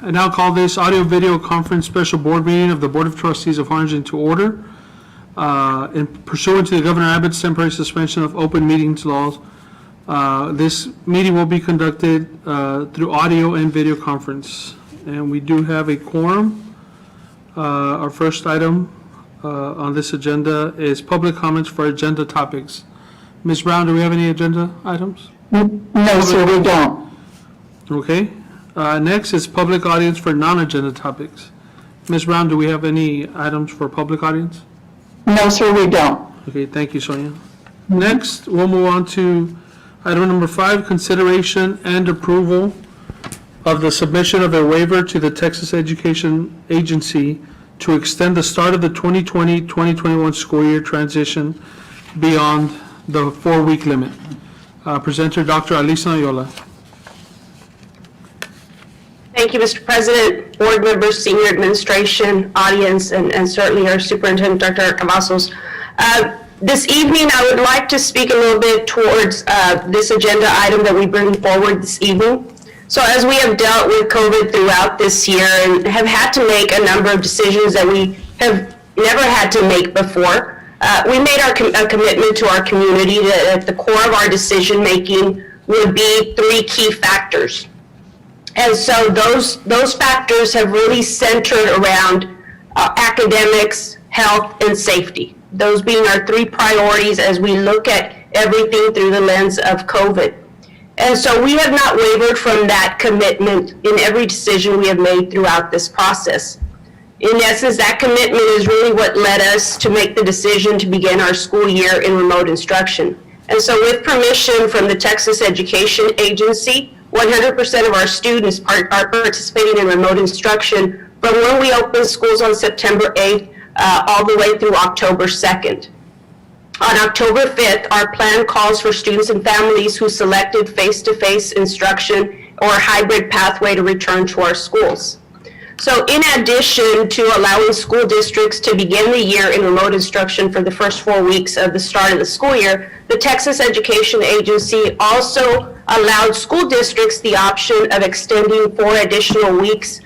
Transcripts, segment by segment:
I now call this audio-video conference special board meeting of the Board of Trustees of Hardington to order. In pursuant to the Governor Abbott's temporary suspension of open meetings laws, this meeting will be conducted through audio and video conference. And we do have a quorum. Our first item on this agenda is public comments for agenda topics. Ms. Brown, do we have any agenda items? No, sir, we don't. Okay. Next is public audience for non-agenda topics. Ms. Brown, do we have any items for public audience? No, sir, we don't. Okay, thank you, Sonia. Next, we'll move on to item number 5, consideration and approval of the submission of a waiver to the Texas Education Agency to extend the start of the 2020-2021 school year transition beyond the 4-week limit. Presenter, Dr. Alisa Ayola. Thank you, Mr. President, board members, senior administration, audience, and certainly our superintendent, Dr. Cavazos. This evening, I would like to speak a little bit towards this agenda item that we bring forward this evening. So as we have dealt with COVID throughout this year and have had to make a number of decisions that we have never had to make before, we made a commitment to our community that at the core of our decision making would be 3 key factors. And so those factors have really centered around academics, health, and safety. Those being our 3 priorities as we look at everything through the lens of COVID. And so we have not wavered from that commitment in every decision we have made throughout this process. In essence, that commitment is really what led us to make the decision to begin our school year in remote instruction. And so with permission from the Texas Education Agency, 100% of our students are participating in remote instruction from when we open schools on September 8th all the way through October 2nd. On October 5th, our plan calls for students and families who selected face-to-face instruction or hybrid pathway to return to our schools. So in addition to allowing school districts to begin the year in remote instruction for the first 4 weeks of the start of the school year, the Texas Education Agency also allowed school districts the option of extending 4 additional weeks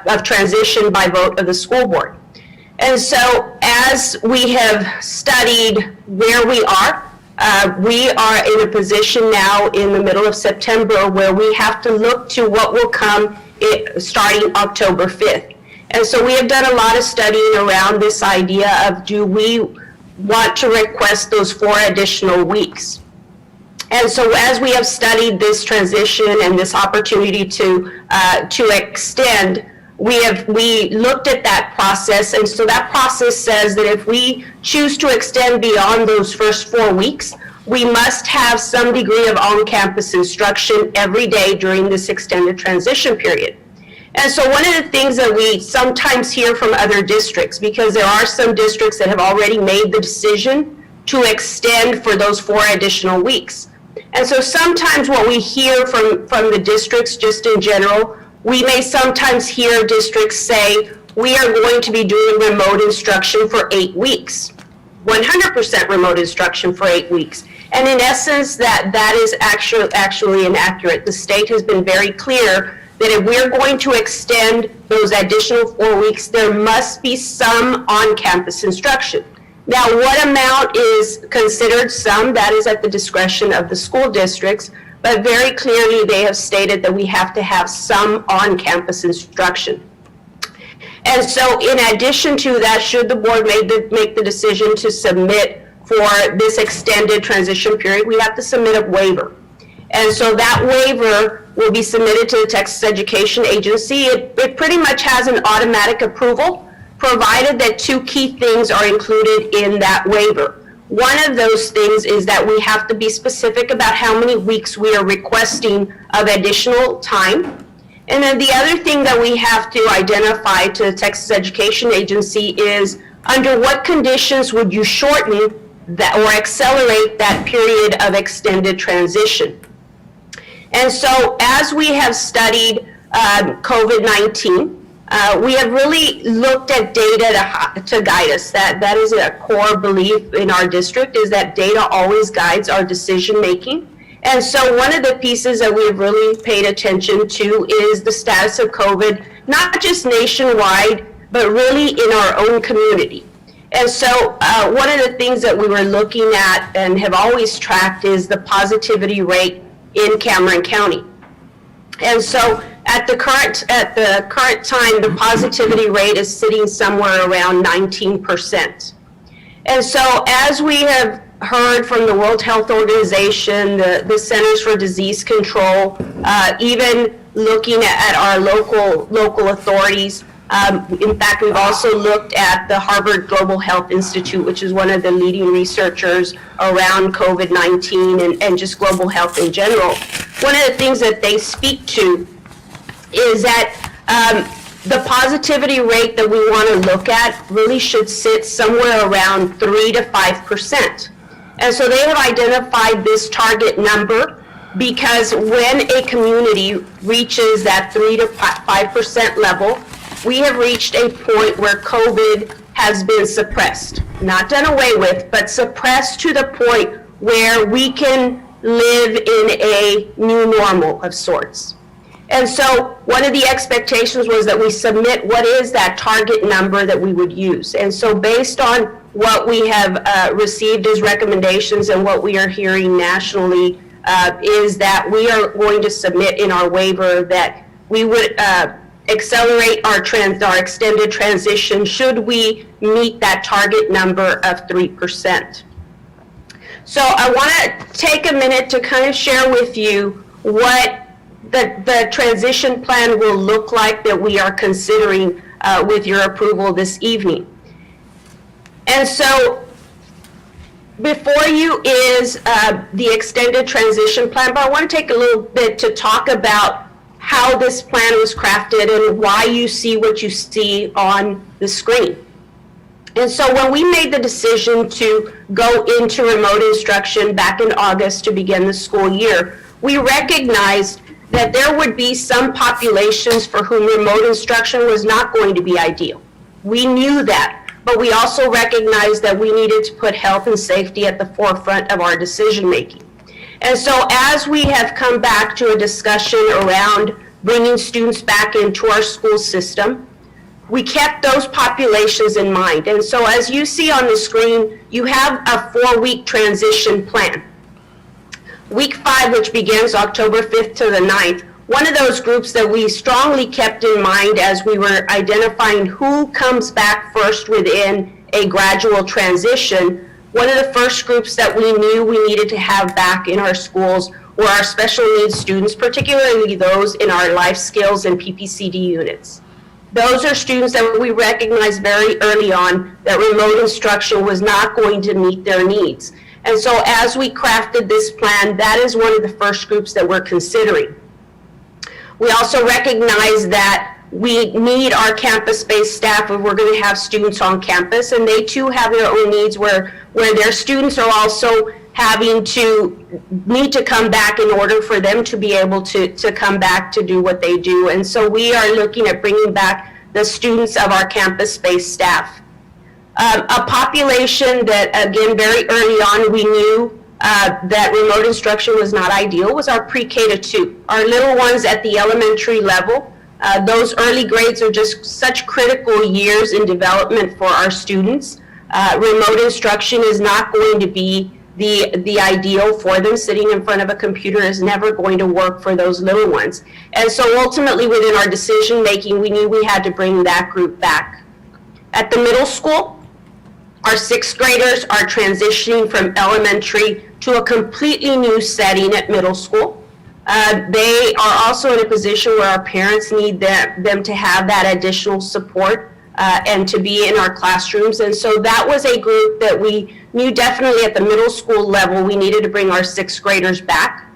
of transition by vote of the school board. And so as we have studied where we are in a position now in the middle of September where we have to look to what will come starting October 5th. And so we have done a lot of studying around this idea of do we want to request those 4 additional weeks. And so as we have studied this transition and this opportunity to extend, we looked at that process, and so that process says that if we choose to extend beyond those first 4 weeks, we must have some degree of on-campus instruction every day during this extended transition period. And so one of the things that we sometimes hear from other districts, because there are some districts that have already made the decision to extend for those 4 additional weeks. And so sometimes what we hear from the districts just in general, we may sometimes hear districts say, we are going to be doing remote instruction for 8 weeks, 100% remote instruction for 8 weeks. And in essence, that is actually inaccurate. The state has been very clear that if we're going to extend those additional 4 weeks, there must be some on-campus instruction. Now, what amount is considered some, that is at the discretion of the school districts, but very clearly they have stated that we have to have some on-campus instruction. And so in addition to that, should the board make the decision to submit for this extended transition period, we have to submit a waiver. And so that waiver will be submitted to the Texas Education Agency. It pretty much has an automatic approval, provided that 2 key things are included in that waiver. One of those things is that we have to be specific about how many weeks we are requesting of additional time. And then the other thing that we have to identify to the Texas Education Agency is under what conditions would you shorten that or accelerate that period of extended transition. And so as we have studied COVID-19, we have really looked at data to guide us. That is a core belief in our district, is that data always guides our decision making. And so one of the pieces that we've really paid attention to is the status of COVID, not just nationwide, but really in our own community. And so one of the things that we were looking at and have always tracked is the positivity rate in Cameron County. And so at the current time, the positivity rate is sitting somewhere around 19%. And so as we have heard from the World Health Organization, the Centers for Disease Control, even looking at our local authorities. In fact, we've also looked at the Harvard Global Health Institute, which is one of the leading researchers around COVID-19 and just global health in general. One of the things that they speak to is that the positivity rate that we want to look at really should sit somewhere around 3 to 5%. And so they have identified this target number because when a community reaches that 3 to 5% level, we have reached a point where COVID has been suppressed. Not done away with, but suppressed to the point where we can live in a new normal of sorts. And so one of the expectations was that we submit what is that target number that we would use. And so based on what we have received as recommendations and what we are hearing nationally is that we are going to submit in our waiver that we would accelerate our extended transition should we meet that target number of 3%. So I want to take a minute to kind of share with you what the transition plan will look like that we are considering with your approval this evening. And so before you is the extended transition plan, but I want to take a little bit to talk about how this plan was crafted and why you see what you see on the screen. And so when we made the decision to go into remote instruction back in August to begin the school year, we recognized that there would be some populations for whom remote instruction was not going to be ideal. We knew that, but we also recognized that we needed to put health and safety at the forefront of our decision making. And so as we have come back to a discussion around bringing students back into our school system, we kept those populations in mind. And so as you see on the screen, you have a 4-week transition plan. Week 5, which begins October 5th to the 9th, one of those groups that we strongly kept in mind as we were identifying who comes back first within a gradual transition, one of the first groups that we knew we needed to have back in our schools were our special needs students, particularly those in our life skills and PPCD units. Those are students that we recognized very early on that remote instruction was not going to meet their needs. And so as we crafted this plan, that is one of the first groups that we're considering. We also recognize that we need our campus-based staff if we're going to have students on campus, and they too have their own needs where their students are also having to need to come back in order for them to be able to come back to do what they do. And so we are looking at bringing back the students of our campus-based staff. A population that, again, very early on we knew that remote instruction was not ideal was our pre-K to 2. Our little ones at the elementary level. Those early grades are just such critical years in development for our students. Remote instruction is not going to be the ideal for them. Sitting in front of a computer is never going to work for those little ones. And so ultimately within our decision making, we knew we had to bring that group back. At the middle school, our 6th graders are transitioning from elementary to a completely new setting at middle school. They are also in a position where our parents need them to have that additional support and to be in our classrooms. And so that was a group that we knew definitely at the middle school level we needed to bring our 6th graders back.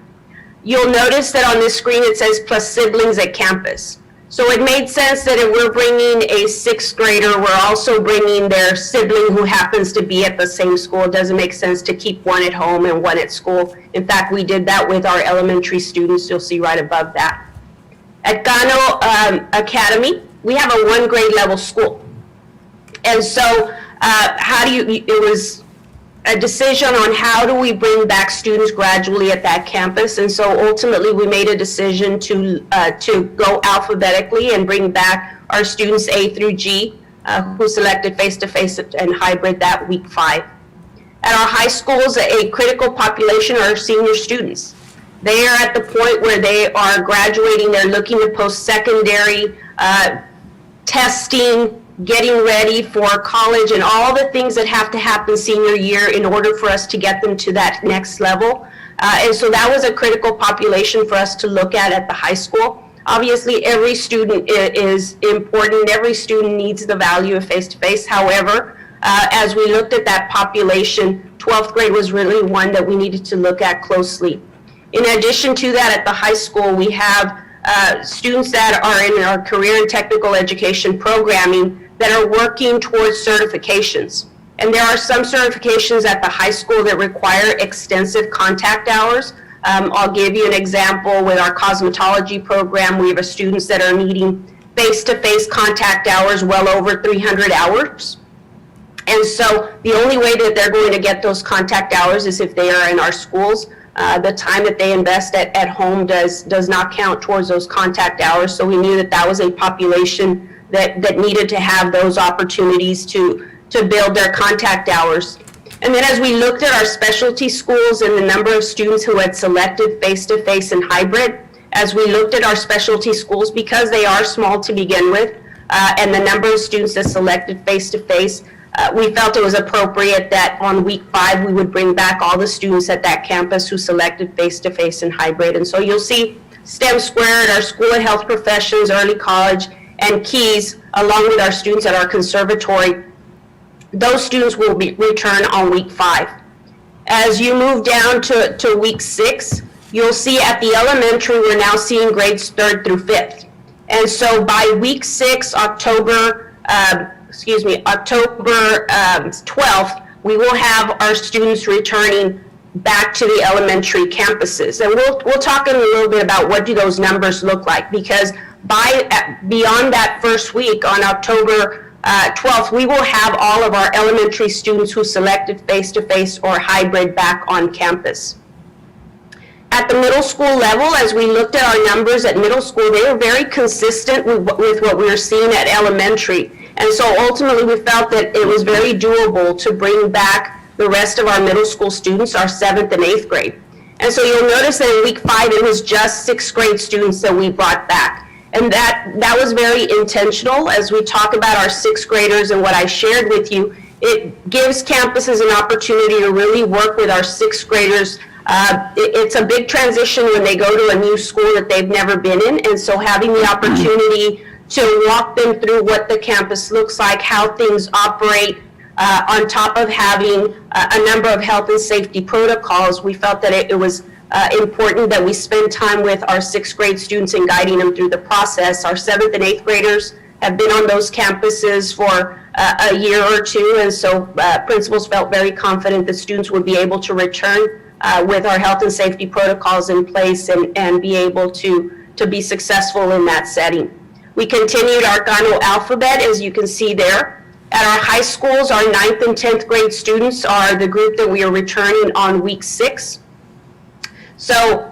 You'll notice that on this screen it says plus siblings at campus. So it made sense that if we're bringing a 6th grader, we're also bringing their sibling who happens to be at the same school. It doesn't make sense to keep one at home and one at school. In fact, we did that with our elementary students. You'll see right above that. At Gano Academy, we have a 1 grade level school. And so it was a decision on how do we bring back students gradually at that campus. And so ultimately we made a decision to go alphabetically and bring back our students A through G who selected face-to-face and hybrid that week 5. At our high schools, a critical population are senior students. They are at the point where they are graduating, they're looking to post-secondary, testing, getting ready for college, and all the things that have to happen senior year in order for us to get them to that next level. And so that was a critical population for us to look at the high school. Obviously, every student is important. Every student needs the value of face-to-face. However, as we looked at that population, 12th grade was really one that we needed to look at closely. In addition to that, at the high school, we have students that are in our career and technical education programming that are working towards certifications. And there are some certifications at the high school that require extensive contact hours. I'll give you an example with our cosmetology program. We have students that are needing face-to-face contact hours well over 300 hours. And so the only way that they're going to get those contact hours is if they are in our schools. The time that they invest at home does not count towards those contact hours. So we knew that that was a population that needed to have those opportunities to build their contact hours. And then as we looked at our specialty schools and the number of students who had selected face-to-face and hybrid, as we looked at our specialty schools, because they are small to begin with, and the number of students that selected face-to-face, we felt it was appropriate that on week 5 we would bring back all the students at that campus who selected face-to-face and hybrid. And so you'll see STEM Squared, our School of Health Professions, Early College, and Keys, along with our students at our conservatory. Those students will return on week 5. As you move down to week 6, you'll see at the elementary we're now seeing grades 3rd through 5th. And so by week 6, October 12th, we will have our students returning back to the elementary campuses. And we'll talk in a little bit about what do those numbers look like, because beyond that first week on October 12th, we will have all of our elementary students who selected face-to-face or hybrid back on campus. At the middle school level, as we looked at our numbers at middle school, they were very consistent with what we were seeing at elementary. And so ultimately we felt that it was very doable to bring back the rest of our middle school students, our 7th and 8th grade. And so you'll notice that in week 5, it was just 6th grade students that we brought back. And that was very intentional. As we talk about our 6th graders and what I shared with you, it gives campuses an opportunity to really work with our 6th graders. It's a big transition when they go to a new school that they've never been in. And so having the opportunity to walk them through what the campus looks like, how things operate, on top of having a number of health and safety protocols, we felt that it was important that we spend time with our 6th grade students and guiding them through the process. Our 7th and 8th graders have been on those campuses for a year or two, and so principals felt very confident that students would be able to return with our health and safety protocols in place and be able to be successful in that setting. We continued our Gano alphabet, as you can see there. At our high schools, our 9th and 10th grade students are the group that we are returning on week 6. So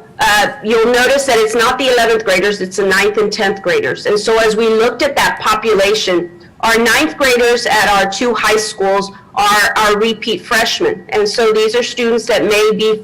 you'll notice that it's not the 11th graders, it's the 9th and 10th graders. And so as we looked at that population, our 9th graders at our 2 high schools are our repeat freshmen. And so these are students that may be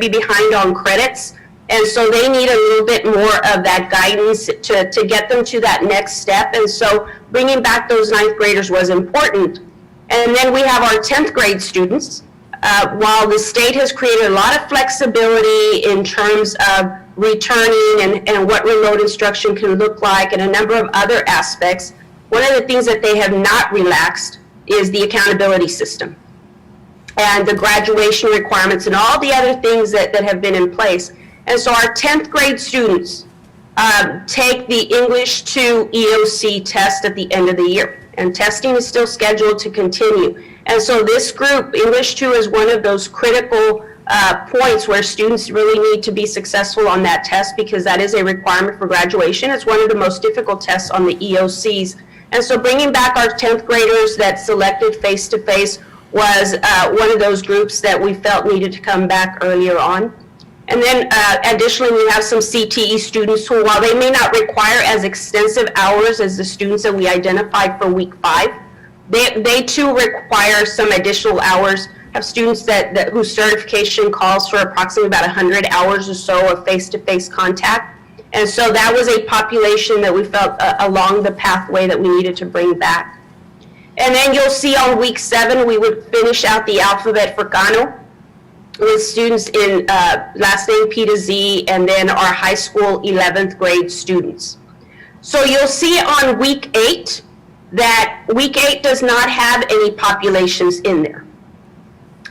behind on credits. And so they need a little bit more of that guidance to get them to that next step. And so bringing back those 9th graders was important. And then we have our 10th grade students. While the state has created a lot of flexibility in terms of returning and what remote instruction can look like and a number of other aspects, one of the things that they have not relaxed is the accountability system and the graduation requirements and all the other things that have been in place. And so our 10th grade students take the English 2 EOC test at the end of the year. And testing is still scheduled to continue. And so this group, English 2, is one of those critical points where students really need to be successful on that test because that is a requirement for graduation. It's one of the most difficult tests on the EOCs. And so bringing back our 10th graders that selected face-to-face was one of those groups that we felt needed to come back earlier on. And then additionally, we have some CTE students who, while they may not require as extensive hours as the students that we identified for week 5, they too require some additional hours. Have students that whose certification calls for approximately about 100 hours or so of face-to-face contact. And so that was a population that we felt along the pathway that we needed to bring back. And then you'll see on week 7, we would finish out the alphabet for Kano with students in last name P to Z, and then our high school 11th grade students. So you'll see on week 8 that week 8 does not have any populations in there.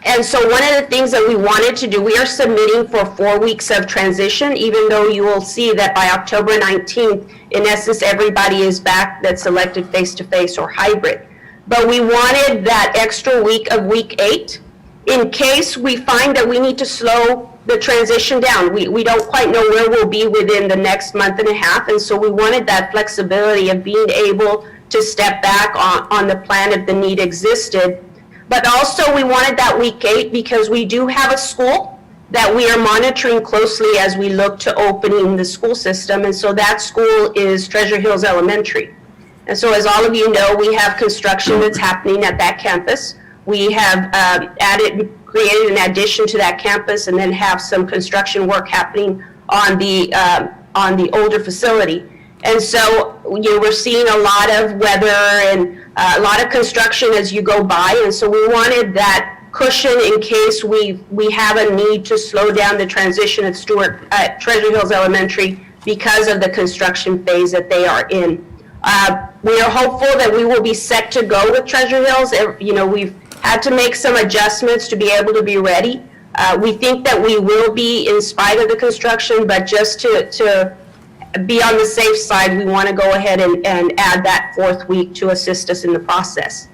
And so one of the things that we wanted to do, we are submitting for 4 weeks of transition, even though you will see that by October 19th, in essence, everybody is back that selected face-to-face or hybrid. But we wanted that extra week of week 8 in case we find that we need to slow the transition down. We don't quite know where we'll be within the next month and a half, and so we wanted that flexibility of being able to step back on the plan if the need existed. But also we wanted that week 8 because we do have a school that we are monitoring closely as we look to opening the school system, and so that school is Treasure Hills Elementary. And so as all of you know, we have construction that's happening at that campus. We have created an addition to that campus and then have some construction work happening on the older facility. And so we're seeing a lot of weather and a lot of construction as you go by. And so we wanted that cushion in case we have a need to slow down the transition at Treasure Hills Elementary because of the construction phase that they are in. We are hopeful that we will be set to go with Treasure Hills. We've had to make some adjustments to be able to be ready. We think that we will be in spite of the construction, but just to be on the safe side, we want to go ahead and add that 4th week to assist us in the process.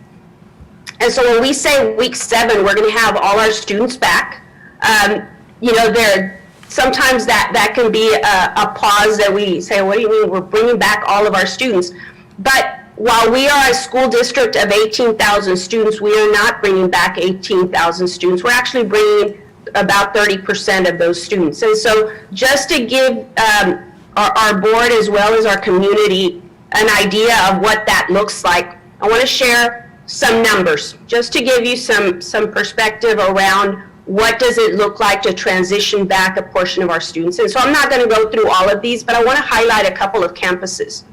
And so when we say week 7, we're going to have all our students back. Sometimes that can be a pause that we say, what do you mean we're bringing back all of our students? But while we are a school district of 18,000 students, we are not bringing back 18,000 students. We're actually bringing about 30% of those students. And so just to give our board as well as our community an idea of what that looks like, I want to share some numbers just to give you some perspective around what does it look like to transition back a portion of our students. And so I'm not going to go through all of these, but I want to highlight a couple of campuses.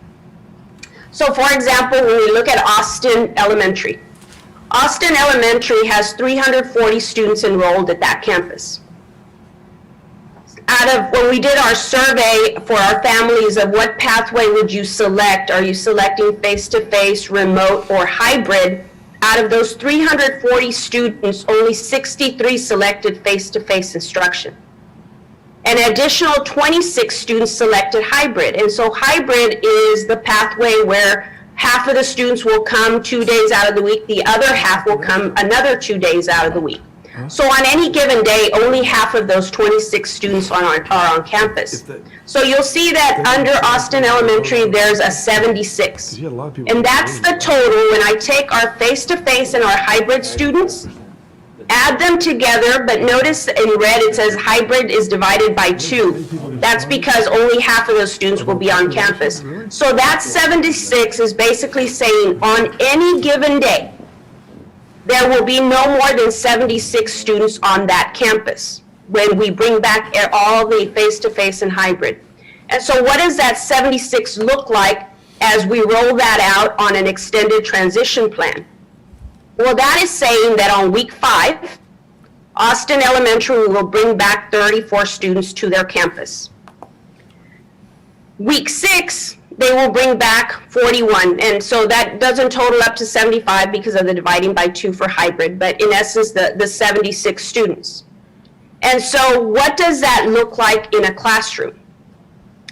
So for example, when we look at Austin Elementary, Austin Elementary has 340 students enrolled at that campus. When we did our survey for our families of what pathway would you select, are you selecting face-to-face, remote, or hybrid, out of those 340 students, only 63 selected face-to-face instruction. An additional 26 students selected hybrid. And so hybrid is the pathway where half of the students will come 2 days out of the week, the other half will come another 2 days out of the week. So on any given day, only half of those 26 students are on campus. So you'll see that under Austin Elementary, there's a 76. And that's the total when I take our face-to-face and our hybrid students, add them together, but notice in red it says hybrid is divided by 2. That's because only half of those students will be on campus. So that 76 is basically saying on any given day, there will be no more than 76 students on that campus when we bring back all the face-to-face and hybrid. And so what does that 76 look like as we roll that out on an extended transition plan? Well, that is saying that on week 5, Austin Elementary will bring back 34 students to their campus. Week 6, they will bring back 41, and so that doesn't total up to 75 because of the dividing by 2 for hybrid, but in essence, the 76 students. And so what does that look like in a classroom?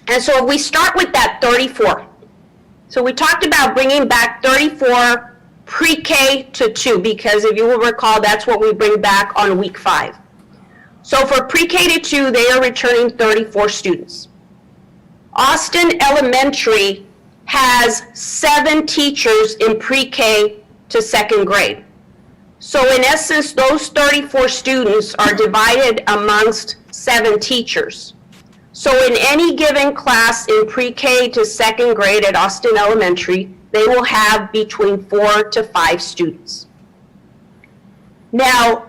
And so if we start with that 34, so we talked about bringing back 34 pre-K to 2, because if you will recall, that's what we bring back on week 5. So for pre-K to 2, they are returning 34 students. Austin Elementary has 7 teachers in pre-K to 2nd grade. So in essence, those 34 students are divided amongst 7 teachers. So in any given class in pre-K to second grade at Austin Elementary, they will have between 4 to 5 students. Now,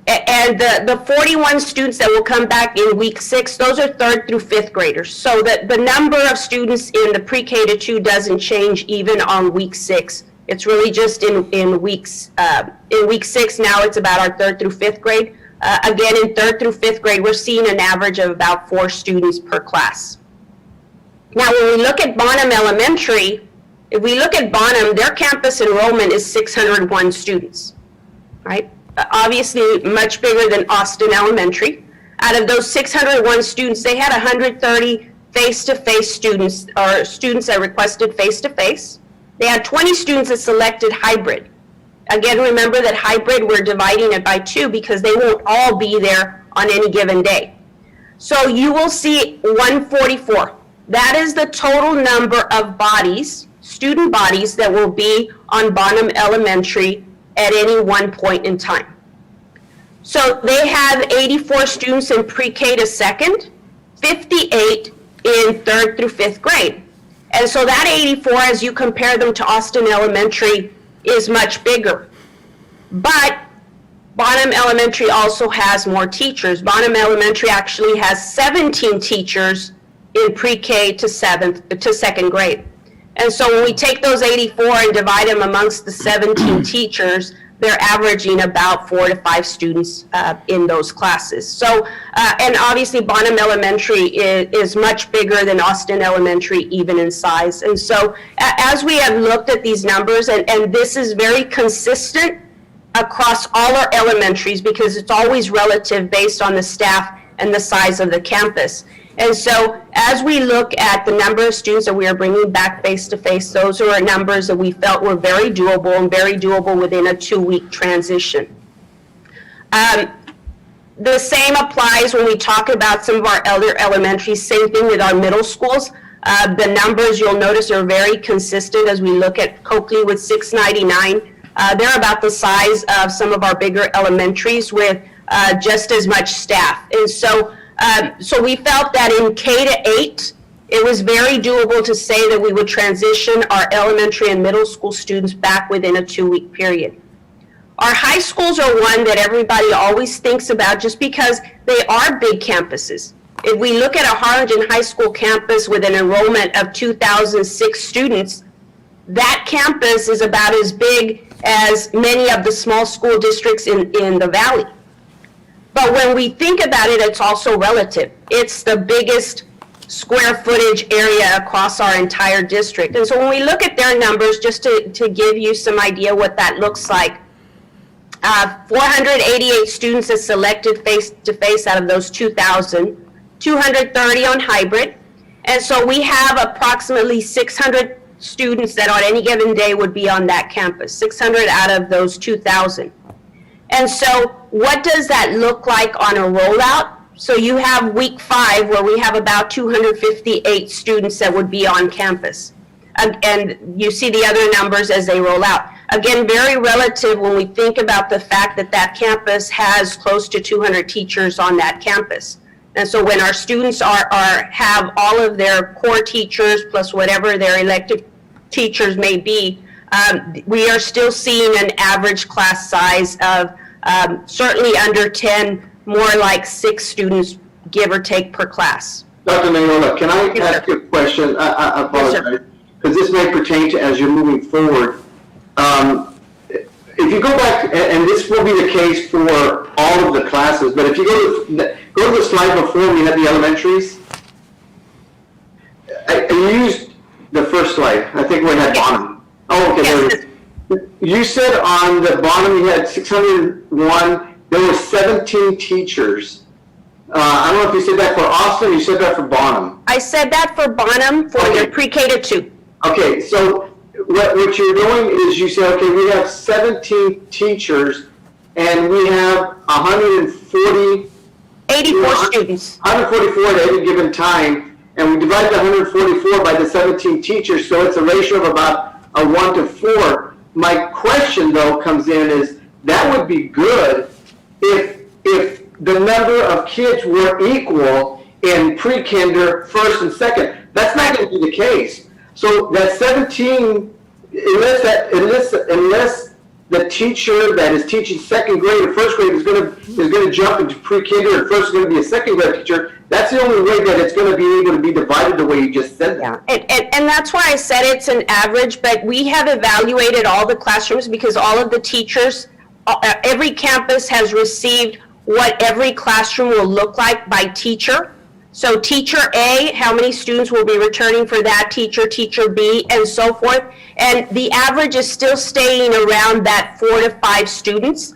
and the 41 students that will come back in week 6, those are 3rd through 5th graders. So that the number of students in the pre-K to 2 doesn't change even on week 6. It's really just in week 6 now, it's about our 3rd through 5th grade. Again, in 3rd through 5th grade, we're seeing an average of about 4 students per class. Now, when we look at Bonham Elementary, if we look at Bonham, their campus enrollment is 601 students, right? Obviously much bigger than Austin Elementary. Out of those 601 students, they had 130 face-to-face students, or students that requested face-to-face. They had 20 students that selected hybrid. Again, remember that hybrid, we're dividing it by 2 because they won't all be there on any given day. So you will see 144. That is the total number of bodies, student bodies, that will be on Bonham Elementary at any one point in time. So they have 84 students in pre-K to second, 58 in 3rd through 5th grade. And so that 84, as you compare them to Austin Elementary, is much bigger. But Bonham Elementary also has more teachers. Bonham Elementary actually has 17 teachers in pre-K to 2nd grade. And so when we take those 84 and divide them amongst the 17 teachers, they're averaging about 4 to 5 students in those classes. So, and obviously Bonham Elementary is much bigger than Austin Elementary, even in size. And so as we have looked at these numbers, and this is very consistent across all our elementaries because it's always relative based on the staff and the size of the campus. And so as we look at the number of students that we are bringing back face-to-face, those are numbers that we felt were very doable and very doable within a 2-week transition. The same applies when we talk about some of our other elementaries, same thing with our middle schools. The numbers you'll notice are very consistent as we look at Coakley with 699. They're about the size of some of our bigger elementaries with just as much staff. And so we felt that in K to 8, it was very doable to say that we would transition our elementary and middle school students back within a 2-week period. Our high schools are one that everybody always thinks about just because they are big campuses. If we look at a Harlingen High School campus with an enrollment of 2,006 students, that campus is about as big as many of the small school districts in the valley. But when we think about it, it's also relative. It's the biggest square footage area across our entire district. And so when we look at their numbers, just to give you some idea what that looks like, 488 students are selected face-to-face out of those 2,000, 230 on hybrid. And so we have approximately 600 students that on any given day would be on that campus, 600 out of those 2,000. And so what does that look like on a rollout? So you have week 5 where we have about 258 students that would be on campus. And you see the other numbers as they roll out. Again, very relative when we think about the fact that that campus has close to 200 teachers on that campus. And so when our students have all of their core teachers plus whatever their elective teachers may be, we are still seeing an average class size of certainly under 10, more like 6 students, give or take, per class. Dr. Mayola, can I ask you a question? I apologize, because this may pertain to as you're moving forward. If you go back, and this will be the case for all of the classes, but if you go to the slide before we had the elementaries, I used the first slide. I think we had Bonham. Oh, okay. Yes. You said on the bottom you had 601. There were 17 teachers. I don't know if you said that for Austin or you said that for Bonham. I said that for Bonham for Okay. your pre-K to 2. Okay, so what you're doing is you say, okay, we have 17 teachers and we have 84 students. 144 at any given time, and we divide the 144 by the 17 teachers, so it's a ratio of about a 1 to 4. My question though comes in is, that would be good if the number of kids were equal in pre-kinder, first and second. That's not going to be the case. So that 17, unless the teacher that is teaching second grade or first grade is going to jump into pre-kinder and first is going to be a second grade teacher, that's the only way that it's going to be able to be divided the way you just said that. Yeah, and that's why I said it's an average, but we have evaluated all the classrooms because all of the teachers, every campus has received what every classroom will look like by teacher. So teacher A, how many students will be returning for that teacher, teacher B, and so forth. And the average is still staying around that 4 to 5 students.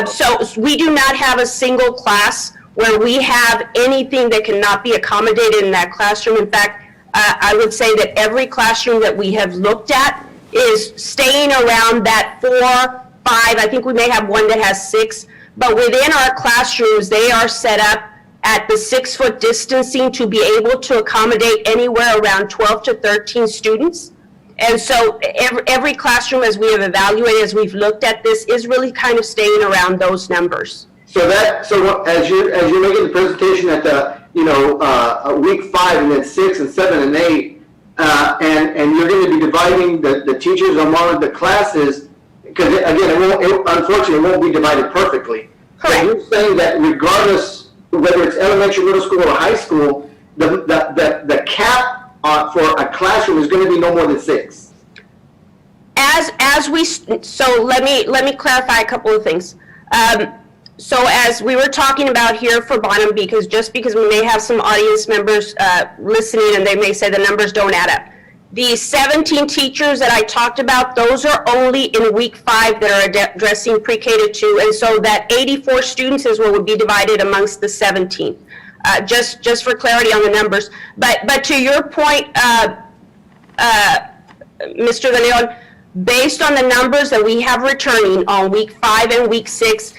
So we do not have a single class where we have anything that cannot be accommodated in that classroom. In fact, I would say that every classroom that we have looked at is staying around that 4, 5. I think we may have one that has 6. But within our classrooms, they are set up at the 6-foot distancing to be able to accommodate anywhere around 12 to 13 students. And so every classroom, as we have evaluated, as we've looked at this, is really kind of staying around those numbers. So as you're making the presentation at the week 5 and then 6 and 7 and 8, and you're going to be dividing the teachers among the classes, because again, unfortunately, it won't be divided perfectly. Correct. So you're saying that regardless whether it's elementary, middle school, or high school, the cap for a classroom is going to be no more than 6. So let me clarify a couple of things. So as we were talking about here for Bonham, because we may have some audience members listening and they may say the numbers don't add up. The 17 teachers that I talked about, those are only in week 5 that are addressing pre-K to 2, and so that 84 students is what would be divided amongst the 17. Just for clarity on the numbers. But to your point, Mr. De Leon, based on the numbers that we have returning on week 5 and week 6,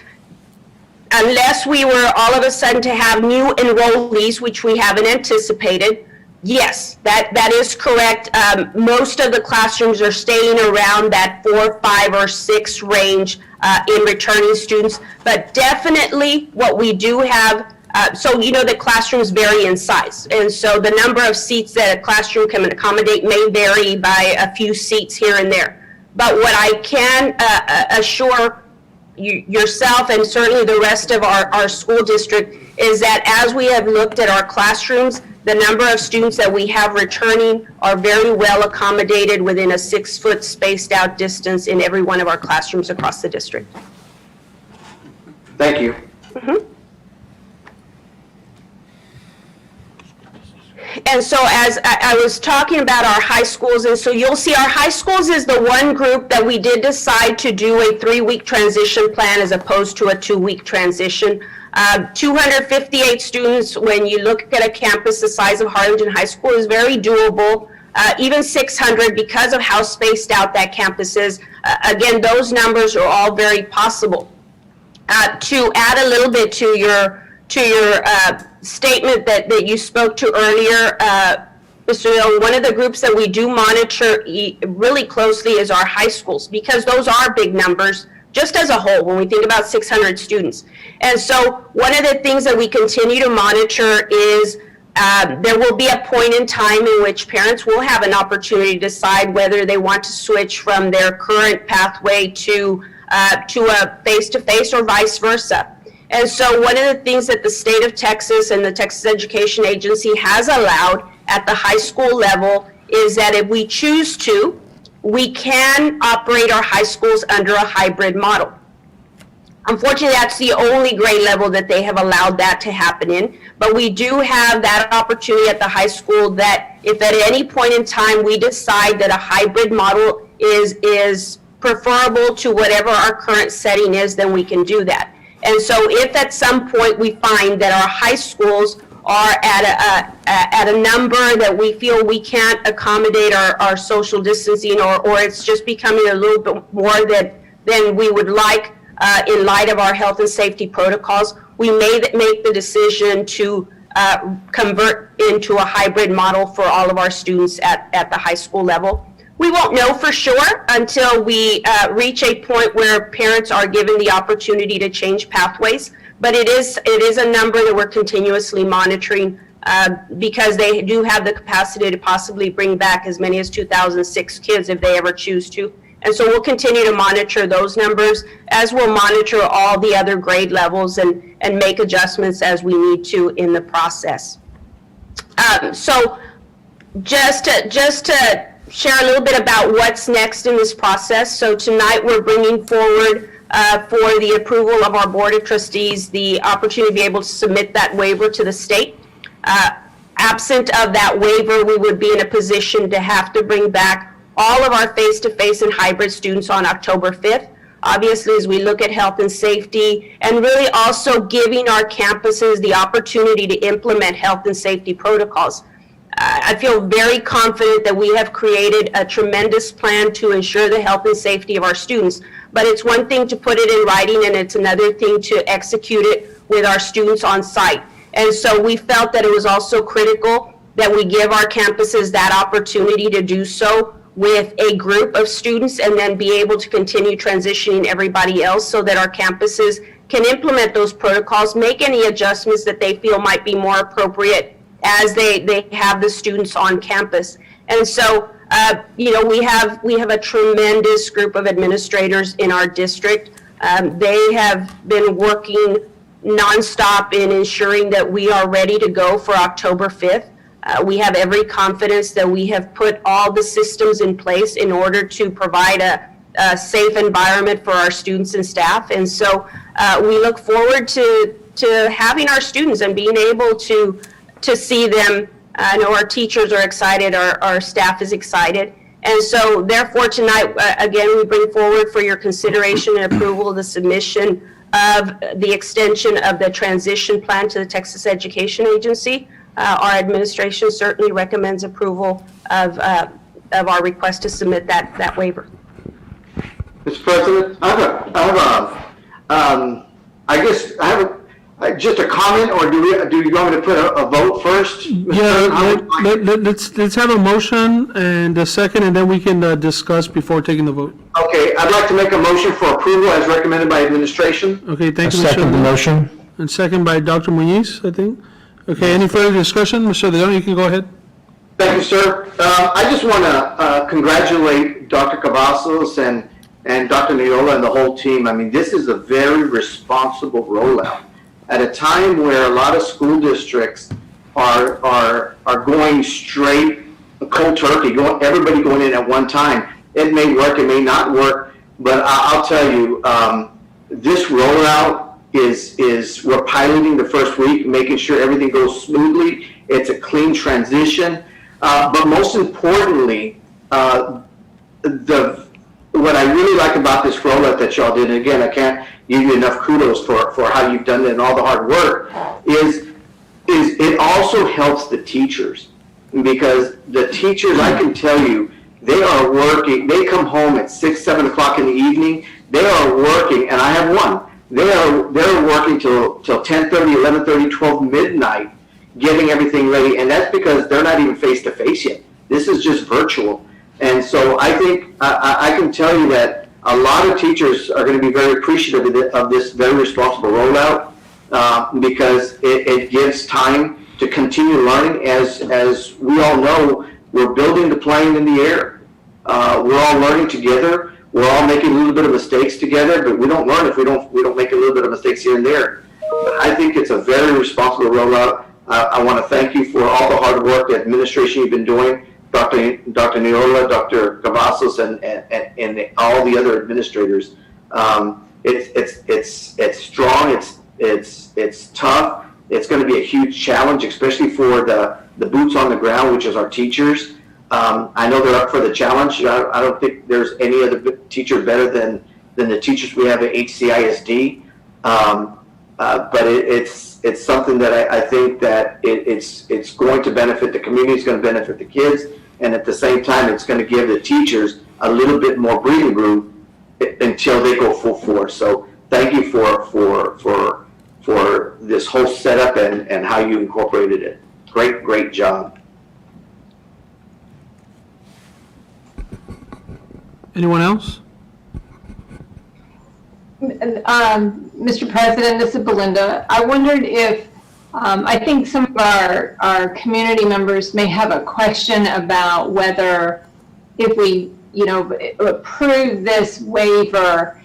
unless we were all of a sudden to have new enrollees, which we haven't anticipated, yes, that is correct. Most of the classrooms are staying around that 4, 5, or 6 range in returning students. But definitely what we do have, so the classrooms vary in size. And so the number of seats that a classroom can accommodate may vary by a few seats here and there. But what I can assure yourself and certainly the rest of our school district is that as we have looked at our classrooms, the number of students that we have returning are very well accommodated within a 6-foot spaced out distance in every one of our classrooms across the district. Thank you. Mm-hmm. And so as I was talking about our high schools, and so you'll see our high schools is the one group that we did decide to do a 3-week transition plan as opposed to a 2-week transition. 258 students, when you look at a campus the size of Hardington High School, is very doable. Even 600 because of how spaced out that campus is. Again, those numbers are all very possible. To add a little bit to your statement that you spoke to earlier, Mr. Hill, one of the groups that we do monitor really closely is our high schools, because those are big numbers just as a whole when we think about 600 students. And so one of the things that we continue to monitor is there will be a point in time in which parents will have an opportunity to decide whether they want to switch from their current pathway to a face-to-face or vice versa. And so one of the things that the state of Texas and the Texas Education Agency has allowed at the high school level is that if we choose to, we can operate our high schools under a hybrid model. Unfortunately, that's the only grade level that they have allowed that to happen in, but we do have that opportunity at the high school that if at any point in time we decide that a hybrid model is preferable to whatever our current setting is, then we can do that. And so if at some point we find that our high schools are at a number that we feel we can't accommodate our social distancing, or it's just becoming a little bit more than we would like in light of our health and safety protocols, we may make the decision to convert into a hybrid model for all of our students at the high school level. We won't know for sure until we reach a point where parents are given the opportunity to change pathways. But it is a number that we're continuously monitoring because they do have the capacity to possibly bring back as many as 2,006 kids if they ever choose to. And so we'll continue to monitor those numbers as we'll monitor all the other grade levels and make adjustments as we need to in the process. So just to share a little bit about what's next in this process. So tonight we're bringing forward for the approval of our Board of Trustees the opportunity to be able to submit that waiver to the state. Absent of that waiver, we would be in a position to have to bring back all of our face-to-face and hybrid students on October 5th. Obviously, as we look at health and safety and really also giving our campuses the opportunity to implement health and safety protocols. I feel very confident that we have created a tremendous plan to ensure the health and safety of our students. But it's one thing to put it in writing and it's another thing to execute it with our students on site. And so we felt that it was also critical that we give our campuses that opportunity to do so with a group of students and then be able to continue transitioning everybody else so that our campuses can implement those protocols, make any adjustments that they feel might be more appropriate as they have the students on campus. And so, we have a tremendous group of administrators in our district. They have been working nonstop in ensuring that we are ready to go for October 5th. We have every confidence that we have put all the systems in place in order to provide a safe environment for our students and staff. And so we look forward to having our students and being able to see them. I know our teachers are excited, our staff is excited. And so therefore tonight, again, we bring forward for your consideration and approval the submission of the extension of the transition plan to the Texas Education Agency. Our administration certainly recommends approval of our request to submit that waiver. Mr. President, just a comment, or do you want me to put a vote first? Yeah, let's have a motion and a second, and then we can discuss before taking the vote. Okay, I'd like to make a motion for approval as recommended by administration. Okay, thank you, Second the Mr. motion. And second by Dr. Muniz, I think. Okay, any further discussion? Mr. Leon, you can go ahead. Thank you, sir. I just want to congratulate Dr. Cavazos and Dr. Neola and the whole team. I mean, this is a very responsible rollout. At a time where a lot of school districts are going straight cold turkey, everybody going in at one time. It may work, it may not work, but I'll tell you, this rollout we're piloting the first week, making sure everything goes smoothly. It's a clean transition, but most importantly, what I really like about this rollout that y'all did, and again, I can't give you enough kudos for how you've done it and all the hard work, is it also helps the teachers, because the teachers, I can tell you, they are working. They come home at 6, 7 o'clock in the evening. They are working, and I have one. They're working till 10:30, 11:30, 12 midnight, getting everything ready, and that's because they're not even face to face yet. This is just virtual, and so I think I can tell you that a lot of teachers are going to be very appreciative of this very responsible rollout because it gives time to continue learning. As we all know, we're building the plane in the air. We're all learning together. We're all making a little bit of mistakes together, but we don't learn if we don't make a little bit of mistakes here and there. But I think it's a very responsible rollout. I want to thank you for all the hard work, the administration you've been doing, Dr. Neola, Dr. Cavazos, and all the other administrators. It's strong. It's tough. It's going to be a huge challenge, especially for the boots on the ground, which is our teachers. I know they're up for the challenge. I don't think there's any other teacher better than the teachers we have at HCISD. But it's something that I think that it's going to benefit the community. It's going to benefit the kids, and at the same time, it's going to give the teachers a little bit more breathing room until they go full force. So thank you for this whole setup and how you incorporated it. Great job. Anyone else? Mr. President, this is Belinda. I wondered if, I think some of our community members may have a question about whether if we, approve this waiver,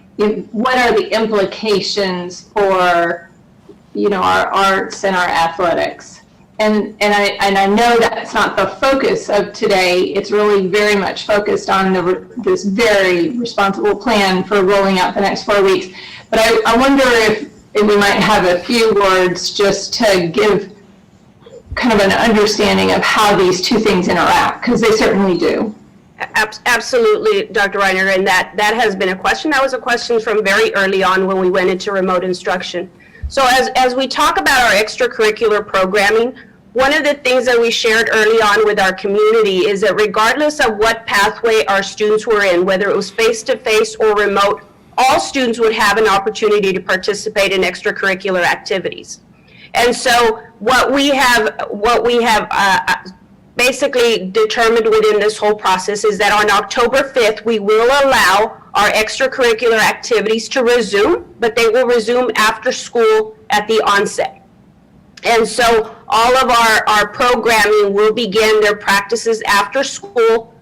what are the implications for, our arts and our athletics? And I know that's not the focus of today. It's really very much focused on this very responsible plan for rolling out the next 4 weeks. But I wonder if we might have a few words just to give kind of an understanding of how these two things interact, because they certainly do. Absolutely, Dr. Reiner, and that has been a question. That was a question from very early on when we went into remote instruction. So as we talk about our extracurricular programming, one of the things that we shared early on with our community is that regardless of what pathway our students were in, whether it was face-to-face or remote, all students would have an opportunity to participate in extracurricular activities. And so what we have basically determined within this whole process is that on October 5th, we will allow our extracurricular activities to resume, but they will resume after school at the onset. And so all of our programming will begin their practices after school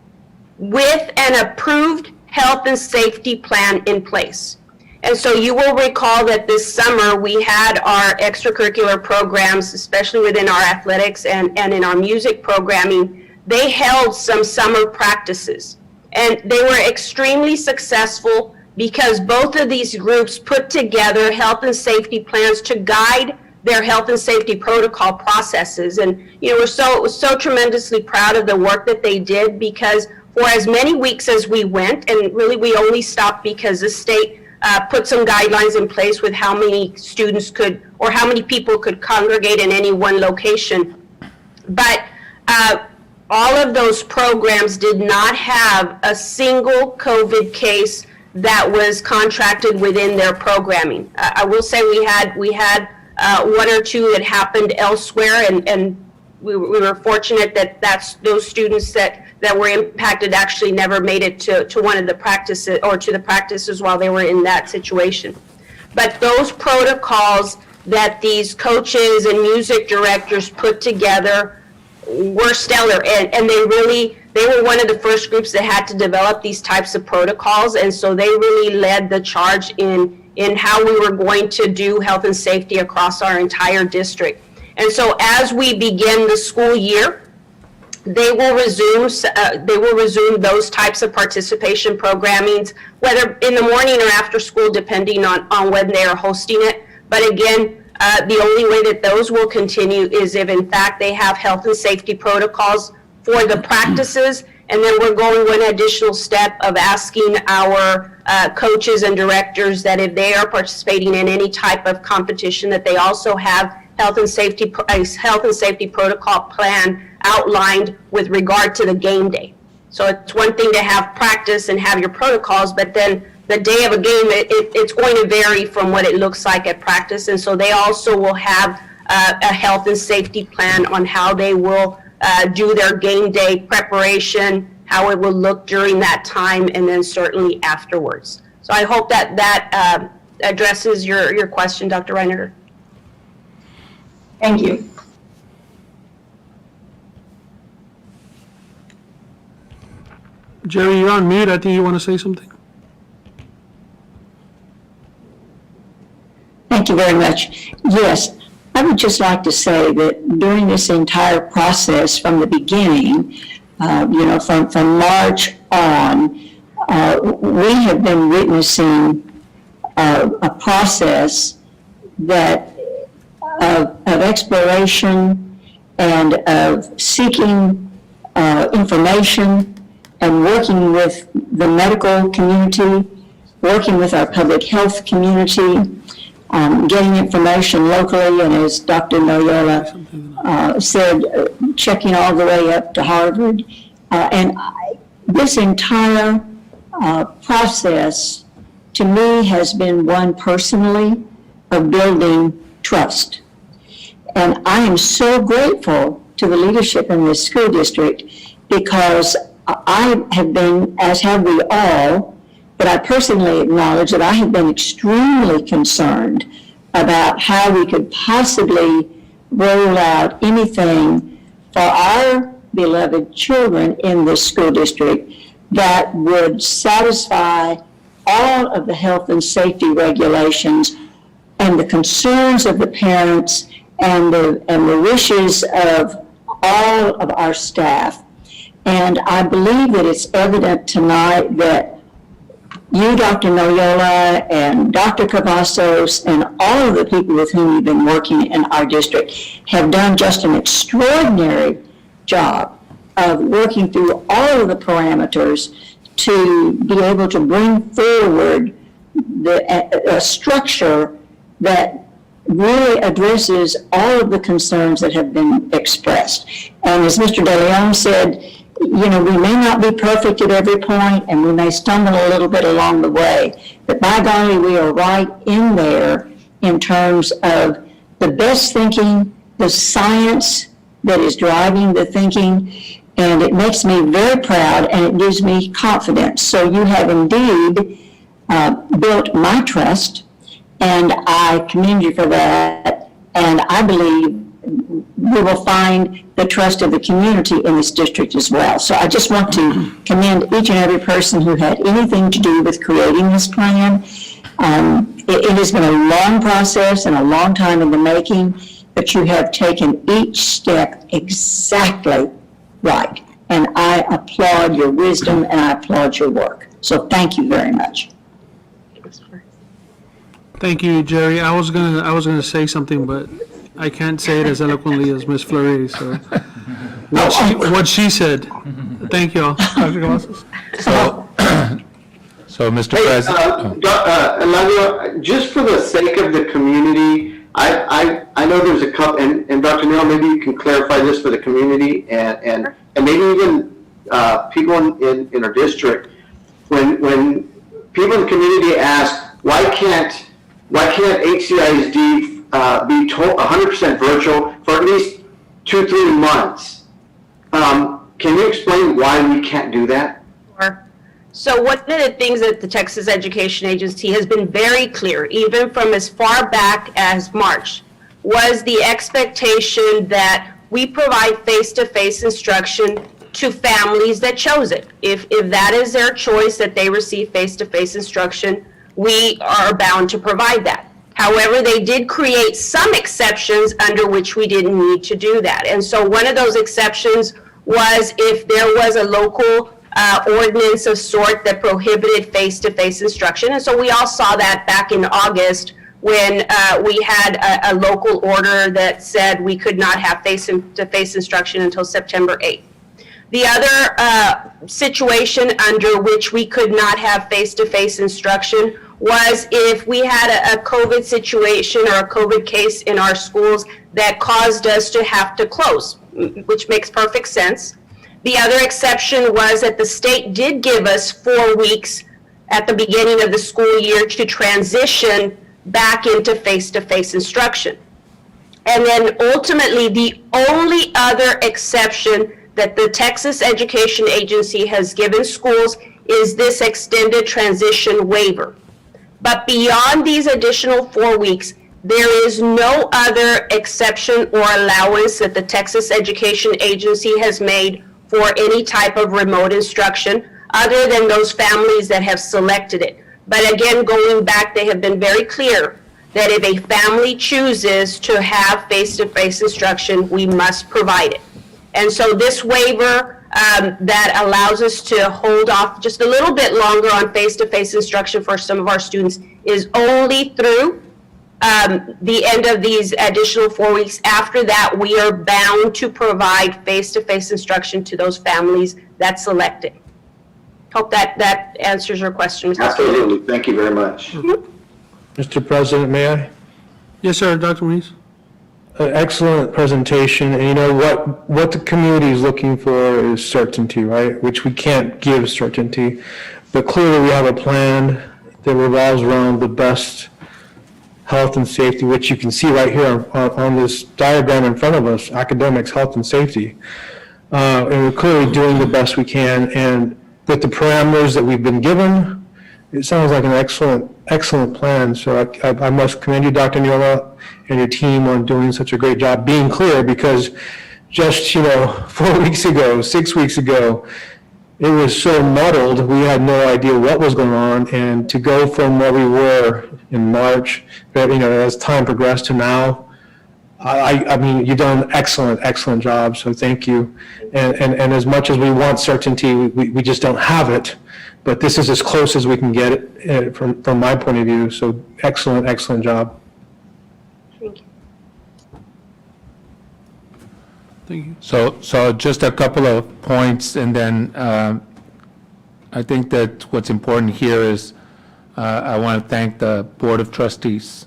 with an approved health and safety plan in place. And so you will recall that this summer we had our extracurricular programs, especially within our athletics and in our music programming, they held some summer practices. And they were extremely successful because both of these groups put together health and safety plans to guide their health and safety protocol processes. And we're so tremendously proud of the work that they did, because for as many weeks as we went, and really we only stopped because the state put some guidelines in place with how many students could, or how many people could congregate in any one location. But all of those programs did not have a single COVID case that was contracted within their programming. I will say we had one or two that happened elsewhere, and we were fortunate that those students that were impacted actually never made it to one of the practices, or to the practices while they were in that situation. But those protocols that these coaches and music directors put together were stellar, and they were one of the first groups that had to develop these types of protocols, and so they really led the charge in how we were going to do health and safety across our entire district. And so as we begin the school year, they will resume those types of participation programmings, whether in the morning or after school, depending on when they are hosting it. But again, the only way that those will continue is if in fact they have health and safety protocols for the practices. And then we're going one additional step of asking our coaches and directors that if they are participating in any type of competition, that they also have health and safety protocol plan outlined with regard to the game day. So it's one thing to have practice and have your protocols, but then the day of a game, it's going to vary from what it looks like at practice. And so they also will have a health and safety plan on how they will do their game day preparation, how it will look during that time, and then certainly afterwards. So I hope that addresses your question, Dr. Reiner. Thank you. Jerry, you're on mute. I think you want to say something. Thank you very much. Yes, I would just like to say that during this entire process from the beginning, from March on, we have been witnessing a process that of exploration and of seeking information and working with the medical community, working with our public health community, getting information locally, and as Dr. Noyola said, checking all the way up to Harvard. This entire process, to me, has been one personally of building trust. And I am so grateful to the leadership in this school district, because I have been, as have we all, but I personally acknowledge that I have been extremely concerned about how we could possibly roll out anything for our beloved children in this school district that would satisfy all of the health and safety regulations and the concerns of the parents and the wishes of all of our staff. And I believe that it's evident tonight that you, Dr. Noyola, and Dr. Cavazos, and all of the people with whom you've been working in our district have done just an extraordinary job of working through all of the parameters to be able to bring forward a structure that really addresses all of the concerns that have been expressed. And as Mr. De Leon said, you know, we may not be perfect at every point, and we may stumble a little bit along the way, but by golly, we are right in there in terms of the best thinking, the science that is driving the thinking, and it makes me very proud, and it gives me confidence. So you have indeed built my trust, and I commend you for that, and I believe we will find the trust of the community in this district as well. So I just want to commend each and every person who had anything to do with creating this plan. It has been a long process and a long time in the making, but you have taken each step exactly right. And I applaud your wisdom and I applaud your work. So thank you very much. Thank you, Jerry. I was gonna say something, but I can't say it as eloquently as Ms. Fleury, so. What she said. Thank you all. Dr. Cavazos? So, Mr. Hey, President. Eladio, just for the sake of the community, I know there's a couple, and Dr. Neal, maybe you can clarify this for the community and maybe even people in our district. When people in the community ask, why can't HCISD be 100% virtual for at least 2-3 months? Can you explain why we can't do that? Sure. So one of the things that the Texas Education Agency has been very clear, even from as far back as March, was the expectation that we provide face-to-face instruction to families that chose it. If that is their choice, that they receive face-to-face instruction, we are bound to provide that. However, they did create some exceptions under which we didn't need to do that. And so one of those exceptions was if there was a local ordinance of sort that prohibited face-to-face instruction. And so we all saw that back in August when we had a local order that said we could not have face-to-face instruction until September 8th. The other situation under which we could not have face-to-face instruction was if we had a COVID situation or a COVID case in our schools that caused us to have to close, which makes perfect sense. The other exception was that the state did give us 4 weeks at the beginning of the school year to transition back into face-to-face instruction. And then ultimately, the only other exception that the Texas Education Agency has given schools is this extended transition waiver. But beyond these additional 4 weeks, there is no other exception or allowance that the Texas Education Agency has made for any type of remote instruction other than those families that have selected it. But again, going back, they have been very clear that if a family chooses to have face-to-face instruction, we must provide it. And so this waiver that allows us to hold off just a little bit longer on face-to-face instruction for some of our students is only through the end of these additional 4 weeks. After that, we are bound to provide face-to-face instruction to those families that select it. Hope that answers your question, Mr. Absolutely. Thank you very much. Mr. President, may I? Yes, sir, Dr. Muniz? Excellent presentation, and you know what the community is looking for is certainty, right? Which we can't give certainty, but clearly we have a plan that revolves around the best health and safety, which you can see right here on this diagram in front of us, academics, health and safety. and we're clearly doing the best we can. And with the parameters that we've been given, it sounds like an excellent plan. So I must commend you, Dr. Neola, and your team on doing such a great job being clear, because just, 4 weeks ago, 6 weeks ago, it was so muddled, we had no idea what was going on. And to go from where we were in March, as time progressed to now, I mean, you've done an excellent job, so thank you. And as much as we want certainty, we just don't have it. But this is as close as we can get it from my point of view. So excellent job. Thank you. Thank you. So just a couple of points, and then I think that what's important here is I want to thank the Board of Trustees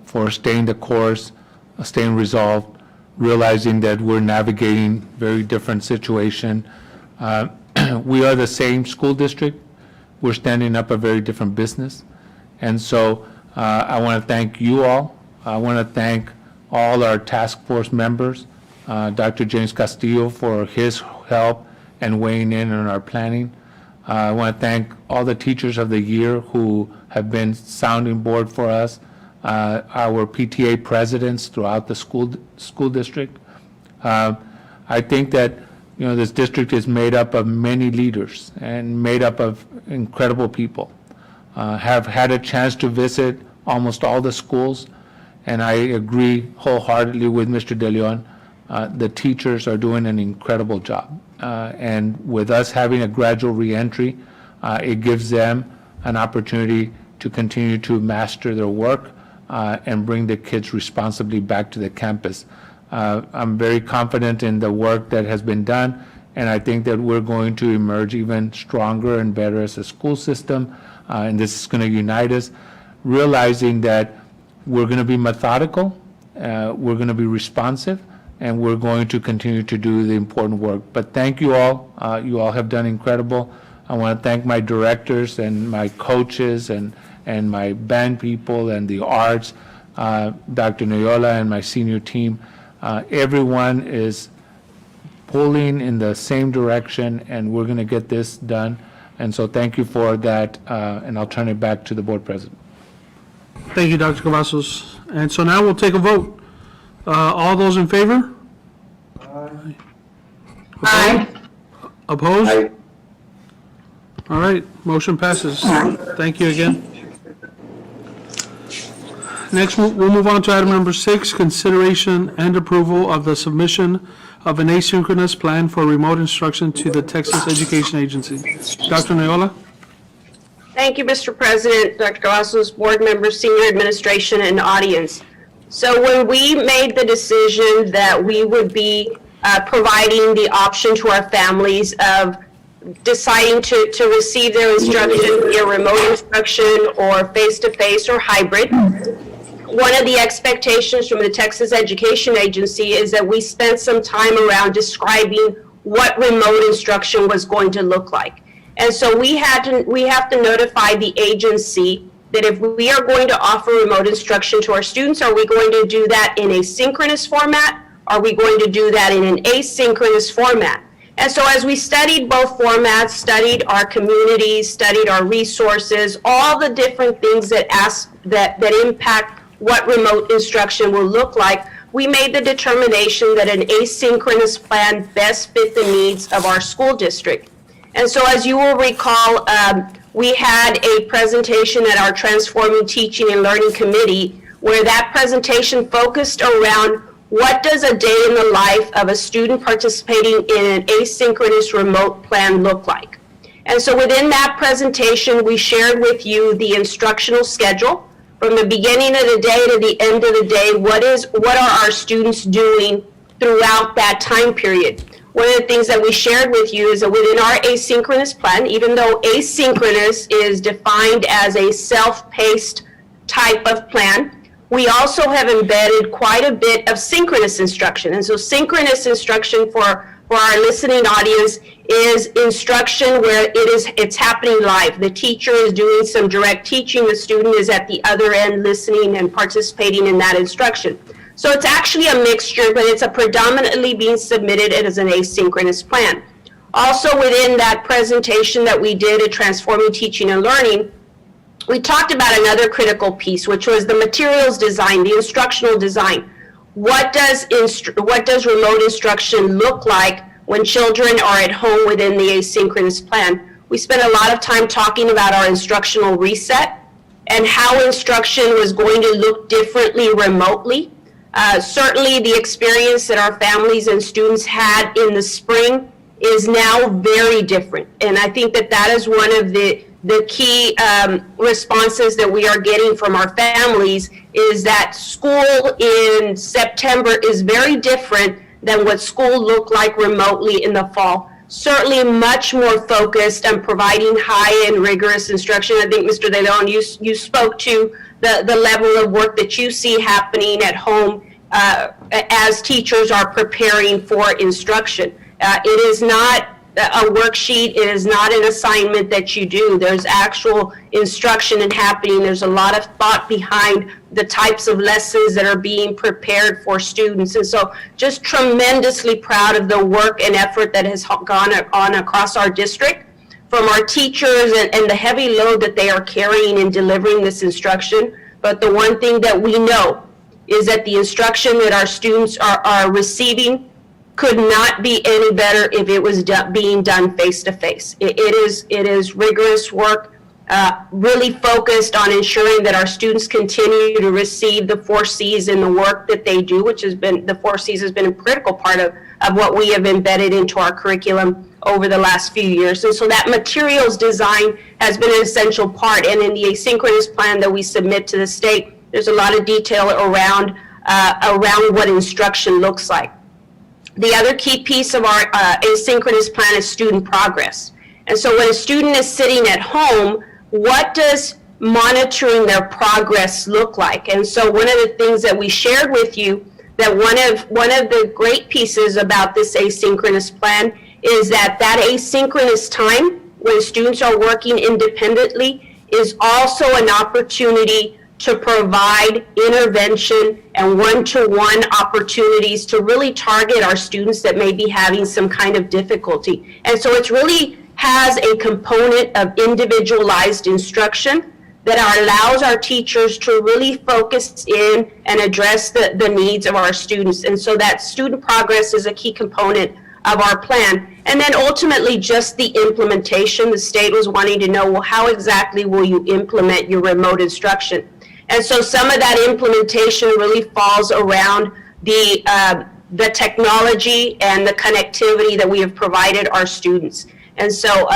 for staying the course, staying resolved, realizing that we're navigating very different situation. We are the same school district. We're standing up a very different business. And so I want to thank you all. I want to thank all our task force members, Dr. James Castillo for his help and weighing in on our planning. I want to thank all the teachers of the year who have been sounding board for us, our PTA presidents throughout the school district. I think that this district is made up of many leaders and made up of incredible people. Have had a chance to visit almost all the schools, and I agree wholeheartedly with Mr. De Leon. The teachers are doing an incredible job. And with us having a gradual reentry, it gives them an opportunity to continue to master their work and bring the kids responsibly back to the campus. I'm very confident in the work that has been done, and I think that we're going to emerge even stronger and better as a school system, and this is going to unite us, realizing that we're going to be methodical, we're going to be responsive, and we're going to continue to do the important work. But thank you all. You all have done incredible. I want to thank my directors and my coaches and my band people and the arts, Dr. Noyola and my senior team. Everyone is pulling in the same direction, and we're going to get this done. And so thank you for that, and I'll turn it back to the board president. Thank you, Dr. Cavazos. And so now we'll take a vote. All those in favor? Aye. Opposed? Aye. All right, motion passes. Thank you again. Next, we'll move on to item number 6, consideration and approval of the submission of an asynchronous plan for remote instruction to the Texas Education Agency. Dr. Noyola? Thank you, Mr. President, Dr. Cavazos, board members, senior administration, and audience. So when we made the decision that we would be providing the option to our families of deciding to receive their instruction via remote instruction or face-to-face or hybrid, one of the expectations from the Texas Education Agency is that we spent some time around describing what remote instruction was going to look like. And so we have to notify the agency that if we are going to offer remote instruction to our students, are we going to do that in a synchronous format? Are we going to do that in an asynchronous format? And so as we studied both formats, studied our communities, studied our resources, all the different things that impact what remote instruction will look like, we made the determination that an asynchronous plan best fit the needs of our school district. And so as you will recall, we had a presentation at our Transforming Teaching and Learning Committee where that presentation focused around what does a day in the life of a student participating in an asynchronous remote plan look like. And so within that presentation, we shared with you the instructional schedule from the beginning of the day to the end of the day. What are our students doing throughout that time period? One of the things that we shared with you is that within our asynchronous plan, even though asynchronous is defined as a self-paced type of plan, we also have embedded quite a bit of synchronous instruction. And so synchronous instruction for our listening audience is instruction where it's happening live. The teacher is doing some direct teaching. The student is at the other end listening and participating in that instruction. So it's actually a mixture, but it's a predominantly being submitted as an asynchronous plan. Also within that presentation that we did at Transforming Teaching and Learning, we talked about another critical piece, which was the materials design, the instructional design. What does remote instruction look like when children are at home within the asynchronous plan? We spent a lot of time talking about our instructional reset and how instruction was going to look differently remotely. Certainly the experience that our families and students had in the spring is now very different. And I think that that is one of the key responses that we are getting from our families, is that school in September is very different than what school looked like remotely in the fall. Certainly much more focused on providing high and rigorous instruction. I think, Mr. De Leon, you spoke to the level of work that you see happening at home as teachers are preparing for instruction. It is not a worksheet, it is not an assignment that you do. There's actual instruction and happening. There's a lot of thought behind the types of lessons that are being prepared for students. And so just tremendously proud of the work and effort that has gone on across our district, from our teachers and the heavy load that they are carrying in delivering this instruction. But the one thing that we know is that the instruction that our students are receiving could not be any better if it was being done face-to-face. It is rigorous work, really focused on ensuring that our students continue to receive the 4 C's in the work that they do, which has been, the 4 C's has been a critical part of what we have embedded into our curriculum over the last few years. And so that materials design has been an essential part. And in the asynchronous plan that we submit to the state, there's a lot of detail around what instruction looks like. The other key piece of our asynchronous plan is student progress. And so when a student is sitting at home, what does monitoring their progress look like? And so one of the things that we shared with you, that one of the great pieces about this asynchronous plan is that asynchronous time when students are working independently is also an opportunity to provide intervention and one-to-one opportunities to really target our students that may be having some kind of difficulty. And so it really has a component of individualized instruction that allows our teachers to really focus in and address the needs of our students. And so that student progress is a key component of our plan. And then ultimately just the implementation. The state was wanting to know, well, how exactly will you implement your remote instruction? And so some of that implementation really falls around the technology and the connectivity that we have provided our students. And so,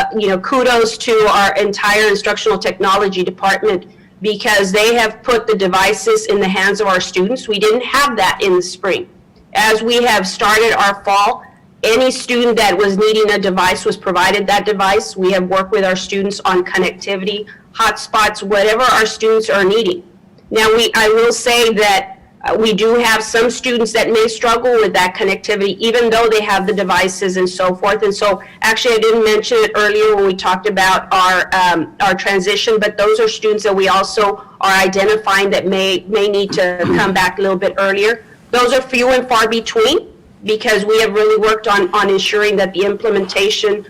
kudos to our entire instructional technology department, because they have put the devices in the hands of our students. We didn't have that in the spring. As we have started our fall, any student that was needing a device was provided that device. We have worked with our students on connectivity, hotspots, whatever our students are needing. Now, I will say that we do have some students that may struggle with that connectivity, even though they have the devices and so forth. And so, actually, I didn't mention it earlier when we talked about our transition, but those are students that we also are identifying that may need to come back a little bit earlier. Those are few and far between, because we have really worked on ensuring that the implementation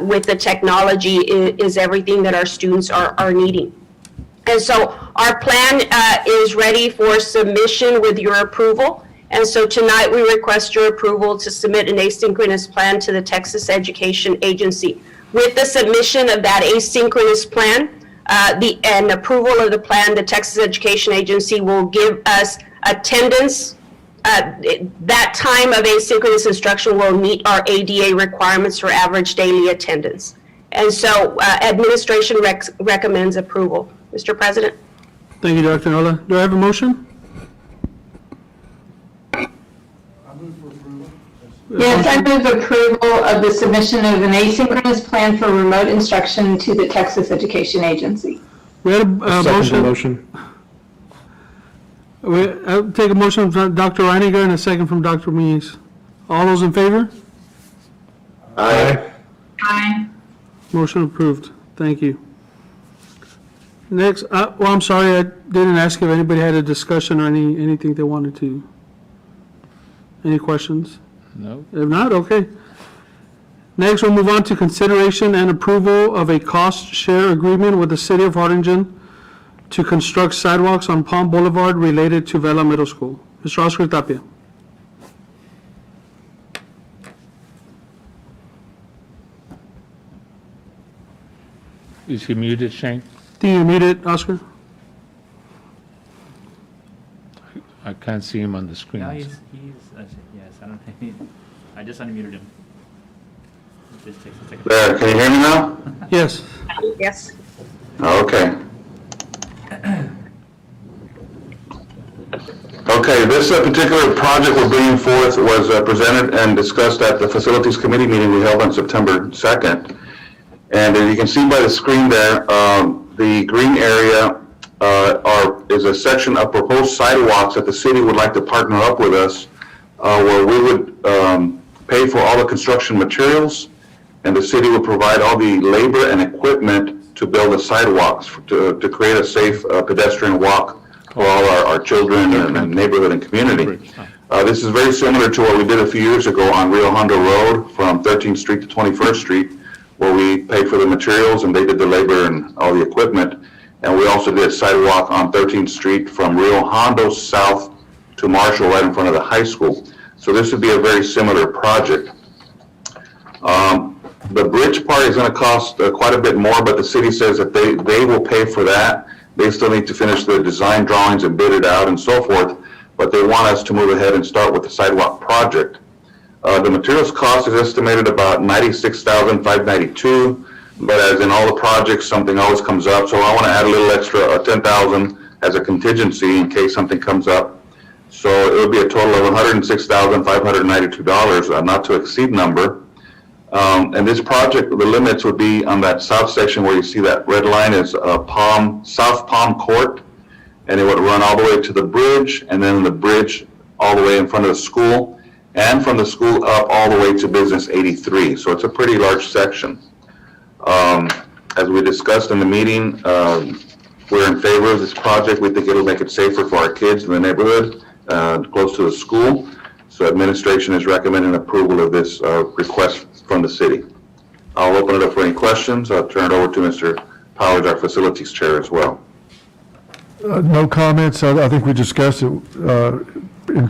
with the technology is everything that our students are needing. And so our plan is ready for submission with your approval. And so tonight we request your approval to submit an asynchronous plan to the Texas Education Agency. With the submission of that asynchronous plan and approval of the plan, the Texas Education Agency will give us attendance. That time of asynchronous instruction will meet our ADA requirements for average daily attendance. And so administration recommends approval. Mr. President. Thank you, Dr. Nola. Do I have a motion? Yes, I move approval of the submission of an asynchronous plan for remote instruction to the Texas Education Agency. We had a Second motion. I'll take a motion from Dr. Reiniger and a second from Dr. Muniz. All those in favor? Aye. Aye. Motion approved. Thank you. Next, I'm sorry, I didn't ask if anybody had a discussion or anything they wanted to Any questions? No? If not, okay. Next, we'll move on to consideration and approval of a cost share agreement with the city of Hardingen to construct sidewalks on Palm Boulevard related to Vela Middle School. Mr. Oscar Tapia. Is he muted, Shane? Do you mute it, Oscar? I can't see him on the screen. No, yes, I don't think, I just unmuted him. It just takes a second. There, can you hear me now? Yes. Yes. Okay. Okay, this particular project we're bringing forth was presented and discussed at the Facilities Committee meeting we held on September 2nd. And as you can see by the screen there, the green area is a section of proposed sidewalks that the city would like to partner up with us, where we would pay for all the construction materials, and the city would provide all the labor and equipment to build the sidewalks, to create a safe pedestrian walk for all our children and neighborhood and community. This is very similar to what we did a few years ago on Rio Hondo Road from 13th Street to 21st Street, where we paid for the materials and they did the labor and all the equipment. And we also did sidewalk on 13th Street from Rio Hondo south to Marshall, right in front of the high school. So this would be a very similar project. The bridge part is going to cost quite a bit more, but the city says that they will pay for that. They still need to finish the design drawings and bid it out and so forth, but they want us to move ahead and start with the sidewalk project. The materials cost is estimated about $96,592, but as in all the projects, something always comes up, so I want to add a little extra, $10,000 as a contingency in case something comes up. So it would be a total of $106,592, a not to exceed number. And this project, the limits would be on that south section where you see that red line is South Palm Court, and it would run all the way to the bridge, and then the bridge all the way in front of the school, and from the school up all the way to Business 83. So it's a pretty large section. As we discussed in the meeting, we're in favor of this project. We think it'll make it safer for our kids in the neighborhood, close to the school. So administration is recommending approval of this request from the city. I'll open it up for any questions. I'll turn it over to Mr. Powers, our facilities chair, as well. No comments. I think we discussed it in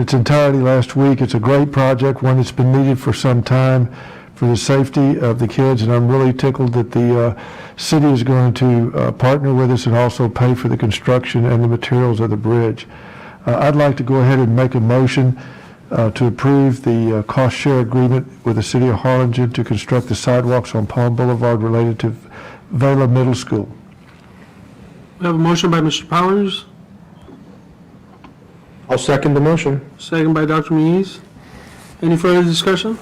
its entirety last week. It's a great project, one that's been needed for some time for the safety of the kids, and I'm really tickled that the city is going to partner with us and also pay for the construction and the materials of the bridge. I'd like to go ahead and make a motion to approve the cost share agreement with the city of Harlingen to construct the sidewalks on Palm Boulevard related to Vela Middle School. We have a motion by Mr. Powers, I'll second the motion. second by Dr. Muniz. Any further discussion?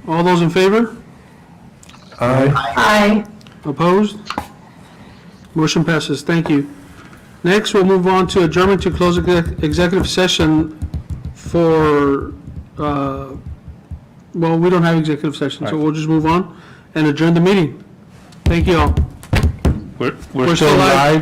All those in favor? Aye. Aye. Opposed? Motion passes. Thank you. Next, we'll move on to adjournment to close executive session for, well, we don't have executive session, so we'll just move on and adjourn the meeting. Thank you all. We're still live.